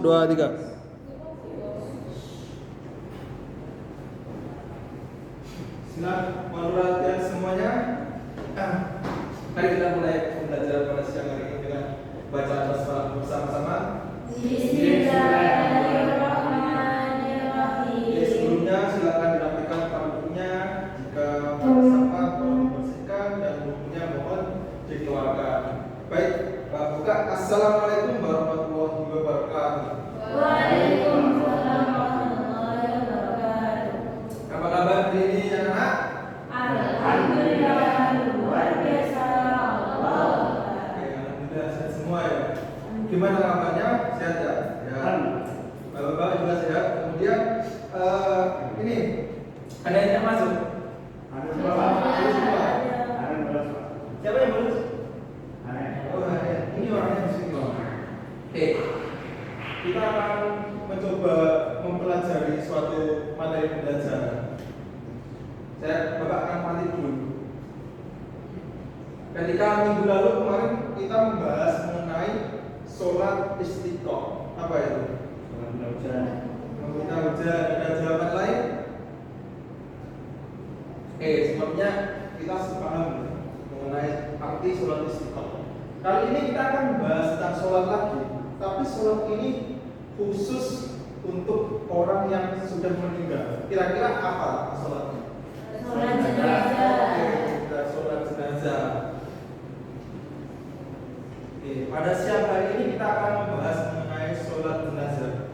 2, 3. Silakan perhatian semuanya. Mari kita mulai pembelajaran pada siang hari ini dengan bacaan basmalah bersama-sama. Bismillahirrahmanirrahim. Sebelumnya silakan dirapikan bukunya jika sampah mohon dibersihkan dan bukunya mohon dikeluarkan. Baik, buka. Assalamualaikum warahmatullahi wabarakatuh. Waalaikumsalam warahmatullahi wabarakatuh. Apa kabar hari ini anak-anak? Alhamdulillah luar biasa. Alhamdulillah sehat semua ya. Gimana kabarnya? Sehat ya? Ya. Bapak-bapak juga sehat. Kemudian ini ada yang masuk? Ada semua. Siapa yang lulus? Oh, ada. Ini orangnya di sini. Oke. Kita akan mencoba mempelajari suatu materi pembelajaran. Bapak akan mati dulu. Ketika minggu lalu kemarin kita membahas mengenai sholat istiqomah. Apa itu? Meminta hujan. Ada jawaban lain? Sebabnya kita sepaham mengenai arti sholat istiqomah. Kali ini kita akan membahas tentang sholat lagi, tapi sholat ini khusus untuk orang yang sudah meninggal. Kira-kira apa sholatnya? Sholat jenazah. Sholat jenazah. Pada siang hari ini kita akan membahas mengenai sholat jenazah.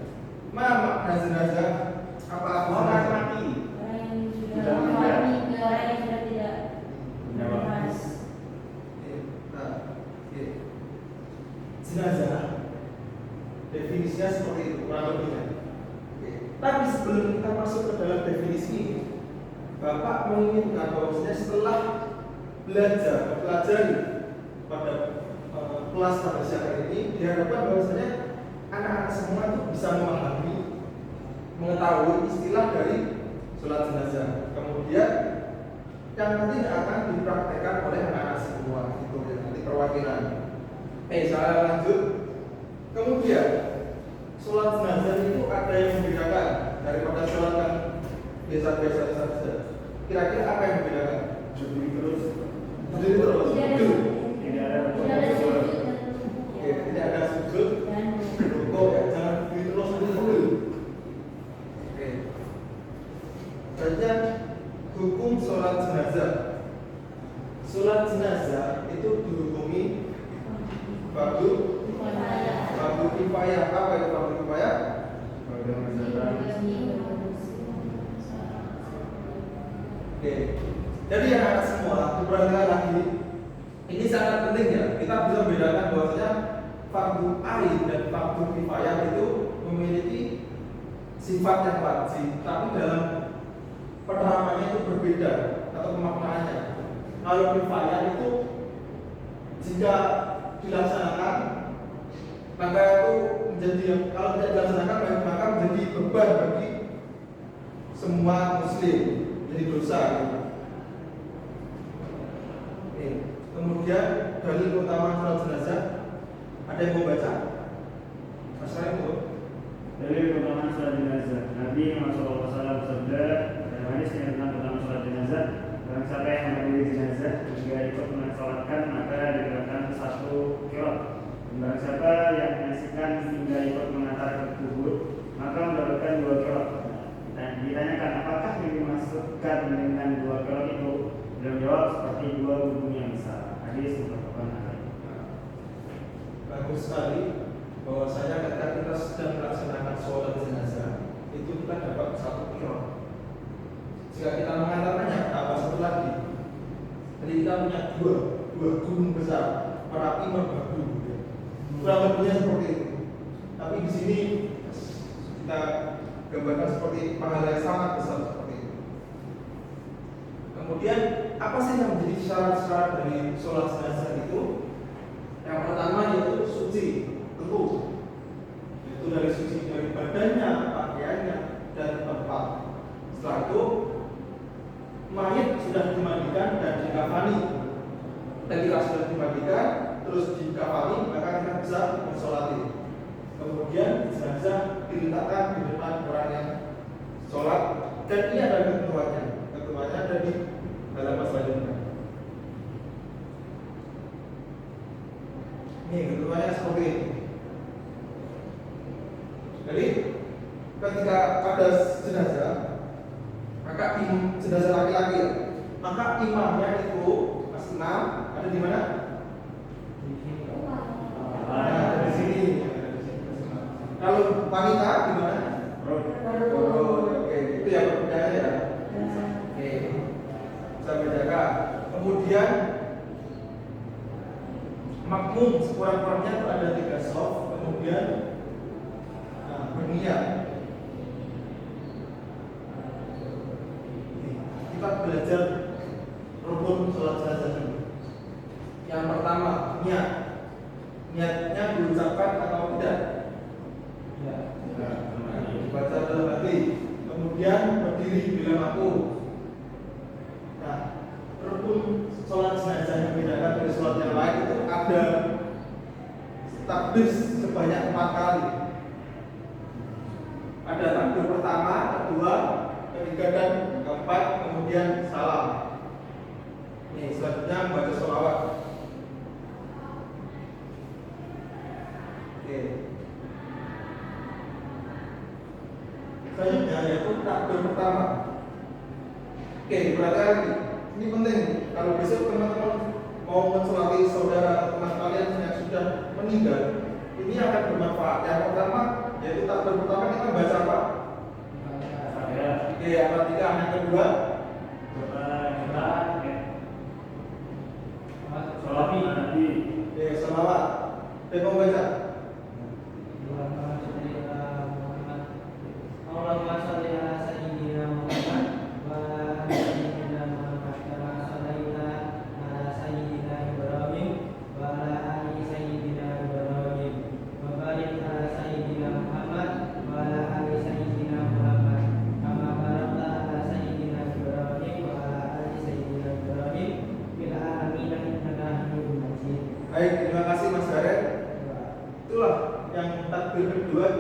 Mana makna jenazah? Apa orang mati? Orang yang sudah meninggal, orang yang sudah tidak bernafas. Jenazah definisinya seperti itu kurang lebihnya. Tapi sebelum kita masuk ke dalam definisi ini, Bapak menginginkan bahwasanya setelah pelajari pada kelas pada siang hari ini, diharapkan bahwasanya anak-anak semua itu bisa memahami, mengetahui istilah dari sholat jenazah. Kemudian yang nanti akan dipraktekkan oleh anak-anak semua, itu ya, nanti perwakilan. Saya lanjut. Kemudian sholat jenazah itu ada yang membedakan daripada sholat yang biasa-biasa saja. Kira-kira apa yang membedakan? Berdiri terus. Tidak ada sujud. Tidak ada sujud. Rukuk, jangan berdiri terus dulu. Saja hukum sholat jenazah. Sholat jenazah itu dihukumi fardu kifayah. Apa itu fardu kifayah? Jadi anak-anak semua, diperhatikan lagi. Ini sangat penting ya. Kita bisa membedakan bahwasanya fardu ain dan fardu kifayah itu memiliki sifat yang wajib, tapi dalam penerapannya itu berbeda atau pemaknaannya. Kalau kifayah itu jika dilaksanakan maka itu menjadi, kalau tidak dilaksanakan maka menjadi beban bagi semua muslim, jadi dosa gitu. Kemudian dalil utama sholat jenazah, ada yang mau baca? Masalah itu Dalil utama sholat jenazah. Nabi Muhammad SAW bersabda dalam hadis yang tentang utama sholat jenazah, barang siapa yang menghadiri jenazah jika ikut mensolatkan maka diberikan satu qiraat. Barang siapa yang menyaksikan hingga ikut mengantar ke kubur maka mendapatkan 2 qiraat. Dan ditanyakan apakah yang dimaksudkan dengan 2 qiraat itu, beliau jawab seperti 2 gunung yang besar. Hadis muttafaqun alaih. bagus sekali bahwa saya ketika kita sedang melaksanakan sholat jenazah itu kita dapat 1 qiraat. Jika kita mengantarkannya tambah 1 lagi. Jadi kita punya dua gunung besar, Merapi, Merbabu. Kurang lebihnya seperti itu. Tapi di sini kita gambarkan seperti pahala yang sangat besar seperti itu. Kemudian apa sih yang menjadi syarat-syarat dari sholat jenazah itu? Yang pertama yaitu suci, teguh. Itu dari suci dari badannya, pakaiannya, dan tempat. Setelah itu mayit sudah dimandikan dan dikafani. Ketika sudah dimandikan terus dikafani maka kita bisa mensolati. kemudian jenazah diletakkan di depan orang yang sholat, dan ini ada ketuanya ada di halaman selanjutnya. Ini ketuanya seperti ini. Jadi ketika ada jenazah, maka jenazah laki-laki, maka imamnya itu pas imam ada di mana? Nah, di sini. Kalau wanita di mana? Oke, itu yang perbedaannya ya. Oke, bisa bedakan. Kemudian makmum sekurang-kurangnya itu ada 3 soft, kemudian berniat. Kita belajar rukun sholat jenazah dulu. Yang pertama, niat. Niatnya diucapkan atau tidak? Ya. Baca dalam hati. Kemudian berdiri bila mampu. Nah, rukun sholat jenazah yang bedakan dari sholat yang lain itu ada takbir sebanyak 4 kali. Ada takbir pertama, kedua, ketiga, dan keempat, kemudian salam. Nih, selanjutnya membaca sholawat. Oke. Selanjutnya yaitu takbir pertama. Oke, perhatikan ini penting. Kalau besok teman-teman mau mensolati saudara atau teman kalian yang sudah meninggal, ini akan bermanfaat. Yang pertama yaitu takbir pertama kita baca apa? Oke, yang ketiga, yang kedua sholawat. Dan mau baca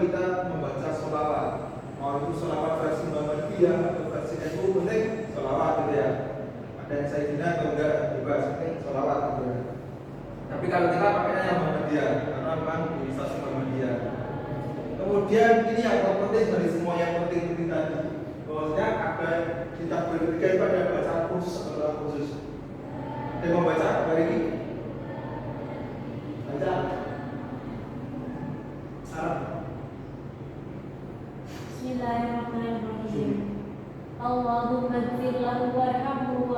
kita membaca sholawat, mau itu sholawat versi Muhammadiyah atau versi NU, penting sholawat gitu ya. Ada yang Sayyidina atau enggak, bebas, penting sholawat gitu ya. Tapi kalau kita pakainya yang Muhammadiyah, karena memang di stasiun Muhammadiyah. Kemudian ini yang penting dari semua yang penting tadi, bahwasanya ada di takbir ketiga itu ada bacaan khusus atau doa khusus. Dia membaca hari ini, baca Arab. Bismillahirrahmanirrahim. Allahumma ighfir lahu warhamhu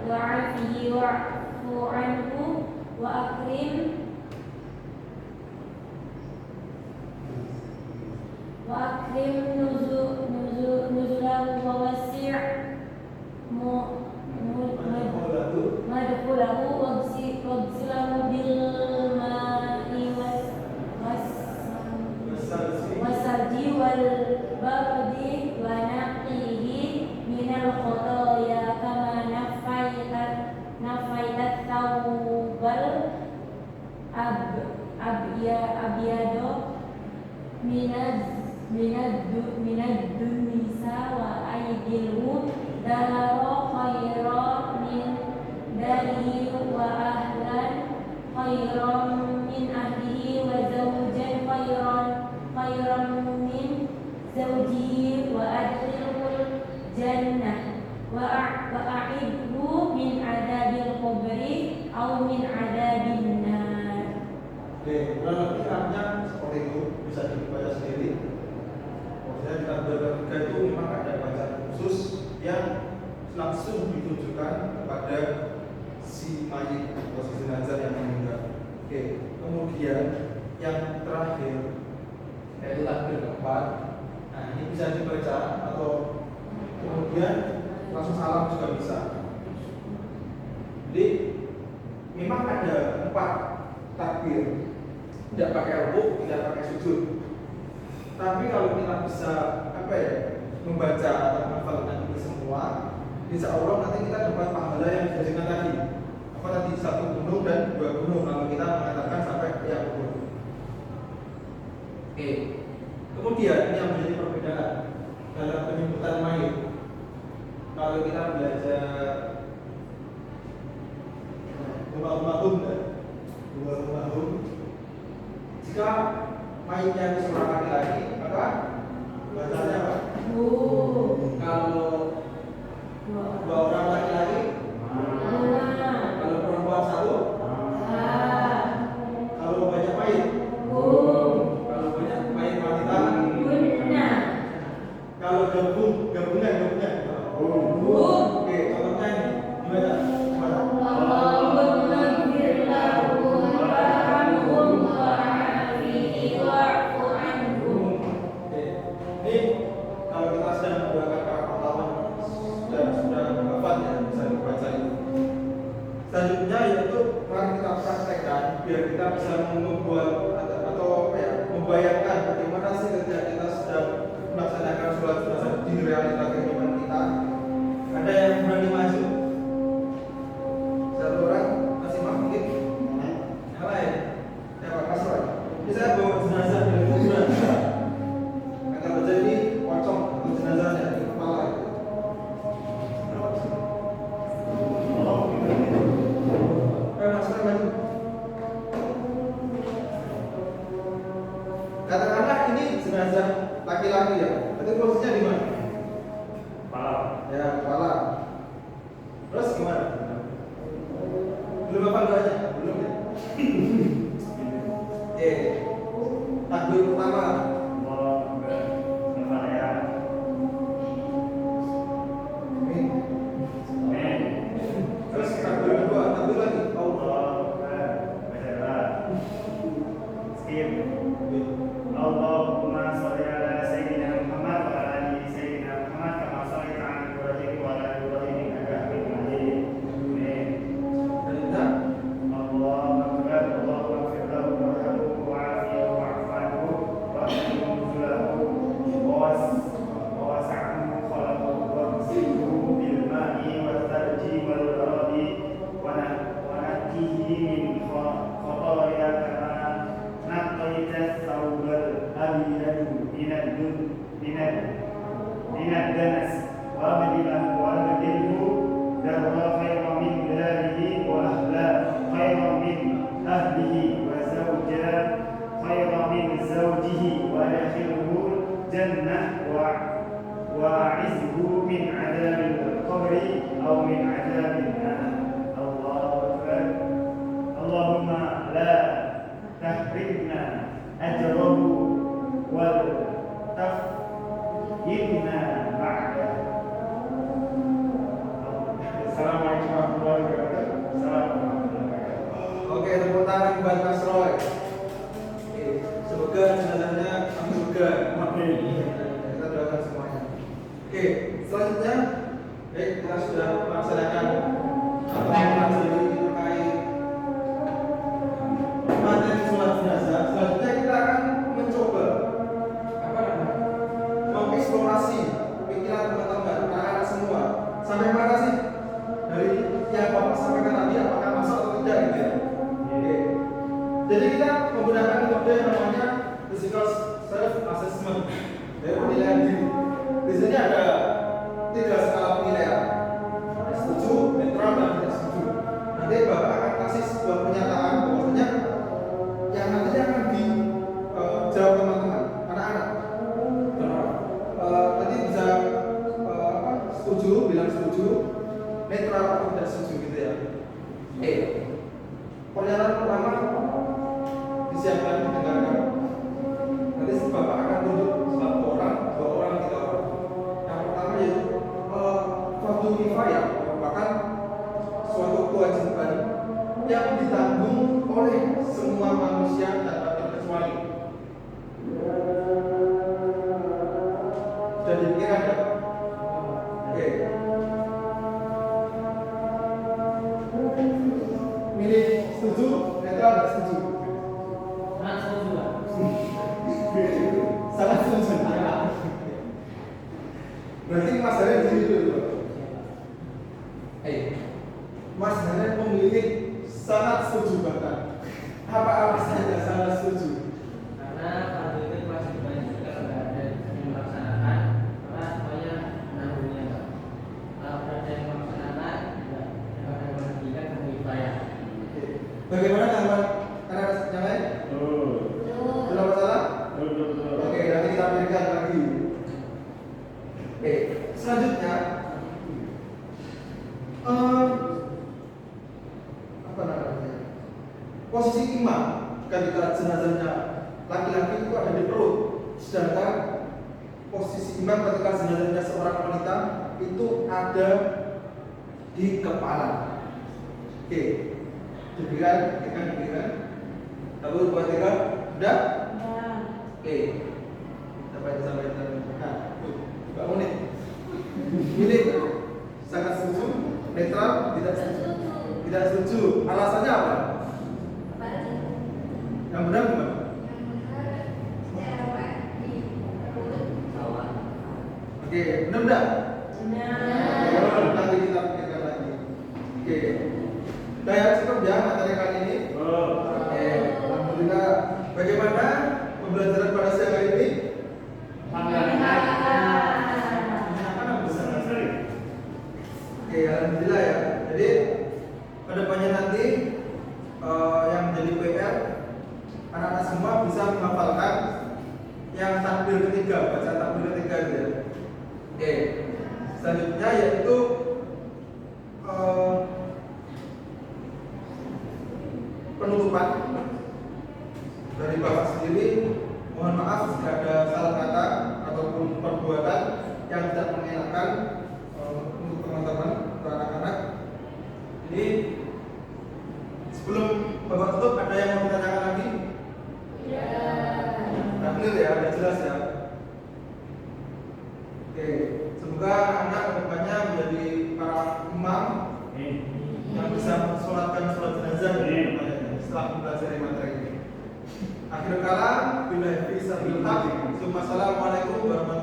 wa'afihi wa'fu anhu wa akrim nuzulahu wa wasi' madkhulahu waghsilhu bil ma'i wasalji wal bardi wa naqihi minal khotoya kama nafaitat thawbal abyado minad dunisa wa aydilhu daharo khairan min darihi wa ahlan khairan min ahlihi wa zawjan khairan min zawjihi wa adkhilhul jannah wa a'idhu min adabil kubri au min adabin nar. Oke, kurang lebih artinya seperti itu, bisa dibaca sendiri. Maksudnya di takbir ketiga itu memang ada bacaan khusus yang langsung ditujukan kepada si mayit atau si jenazah yang meninggal. Oke, kemudian yang terakhir yaitu takbir keempat. Nah, ini bisa dibaca atau kemudian langsung salam juga bisa. Jadi memang ada 4 takbir, tidak pakai rukuk, tidak pakai sujud. Tapi kalau kita bisa membaca atau menghafalkan ini semua, insya Allah nanti kita dapat pahala yang dijadikan tadi. Apa tadi 1 gunung dan 2 gunung kalau kita mengatakan sampai yang gunung. Oke. Kemudian ini yang menjadi perbedaan dalam penyebutan mayit. Kalau kita belajar umum, jika mayitnya itu seorang laki-laki, maka bahasanya apa? Kalau dua orang laki-laki, kalau perempuan satu, kalau banyak mayit, kalau banyak mayit wanita, kalau gabungan. Oke, contohnya ini gimana? Ini kalau kita sedang menggunakan karakter lawan sudah wafat ya, bisa dibaca itu. Selanjutnya yaitu mari kita praktekkan biar kita bisa membuat atau apa ya, membayangkan bagaimana sih ketika kita sedang melaksanakan sholat jenazah di realita kehidupan kita. Ada yang berani maju? Satu orang masih mungkin? Yang lain? Siapa? Mas Roy. Ini saya bawa jenazah dari kuburan. Akan terjadi pocong atau jenazahnya di kepala. Mas Roy maju. Katakanlah ini jenazah laki-laki ya. Berarti posisinya di mana? Kepala. Ya, kepala. Terus gimana? Belum apa doanya? Belum ya? Takbir pertama. Terus takbir kedua, takbir lagi. Allahumma sholli ala sayyidina Muhammad wa ala ali sayyidina Muhammad kama shallaita ala Ibrahim wa ala ali Ibrahim innaka Hamidum Majid. Dan Allahu akbar. Allahu akbar lahu warhamhu wa'afiyahu wa'fu anhu wa'afiyahu nuzulahu wa wasa'anhu khalaqahu wa msiluhu bil ma'i wa tharji wal aradi wa nakkihi min khataya kama naqaita thawbal abiyadu minad danas wa abdilhu darra khairan min darihi wa ahla khairan min ahlihi wa zawja khairan min zawjihi wa adkhilhu jannah wa a'izhu min adabil qabri aw min adabin nar. Allahu akbar. Allahumma la tahrimna ajrahu wal tafhimna ba'da. Assalamualaikum warahmatullahi wabarakatuh. Assalamualaikum warahmatullahi wabarakatuh. Oke, tepuk tangan buat Mas Roy. Oke, semoga jenazahnya surga. Amin. Kita doakan semuanya. Oke, selanjutnya, kita sudah melaksanakan atau mempelajari terkait materi sholat jenazah. Selanjutnya kita akan mencoba mengeksplorasi pikiran teman-teman, anak-anak semua. Sampai mana sih dari yang Bapak sampaikan tadi, apakah masuk atau tidak gitu ya? Oke. Jadi kita menggunakan metode yang namanya physical self assessment, dari penilaian diri. Di sini ada 3 skala penilaian, setuju, netral, dan tidak setuju. Nanti Bapak akan kasih sebuah pernyataan bahwasanya yang nantinya akan dijawab teman-teman, anak-anak. Nanti bisa setuju, bilang setuju, netral atau tidak setuju gitu ya. Pernyataan pertama disiapkan, didengarkan. Nanti Bapak akan tunjuk 1 orang, 2 orang, 3 orang. Yang pertama yaitu fardu kifayah, merupakan suatu kewajiban yang ditanggung oleh semua manusia tanpa terkecuali. Sudah dipikirkan ya? Oke. Milih setuju, netral nggak setuju? Sangat setuju. Berarti Mas Daniel di sini dulu. Mas Daniel memilih sangat setuju bahkan. Apa alasannya sangat setuju? Karena fardu itu ditimbang ketika jenazahnya seorang wanita itu ada di kepala. Oke, diberikan. Satu, dua, tiga, udah? Oke, dapat disampaikan. Nah, Mbak Unit, ini sangat setuju, netral, tidak setuju. Alasannya apa? Yang benar gimana? Oke, benar enggak? Nanti kita pikirkan lagi. Oke, udah ya, cukup ya materi kali ini. Oke, alhamdulillah. Bagaimana pembelajaran pada siang hari ini? Oke, alhamdulillah ya. Jadi kedepannya nanti yang menjadi PR anak-anak semua bisa menghafalkan yang takbir ketiga, baca takbir ketiga gitu ya. Oke, selanjutnya yaitu penutupan dari Bapak sendiri. Mohon maaf jika ada salah kata ataupun perbuatan yang tidak mengenakan untuk teman-teman atau anak-anak. Ini sebelum Bapak tutup, ada yang mau ditanyakan lagi? Nah, clear ya, udah jelas ya. Oke, semoga anak kedepannya menjadi para imam yang bisa mensolatkan sholat jenazah setelah mempelajari materi ini. Akhir kala, bila bisa bilhaq. Assalamualaikum warahmatullahi wabarakatuh.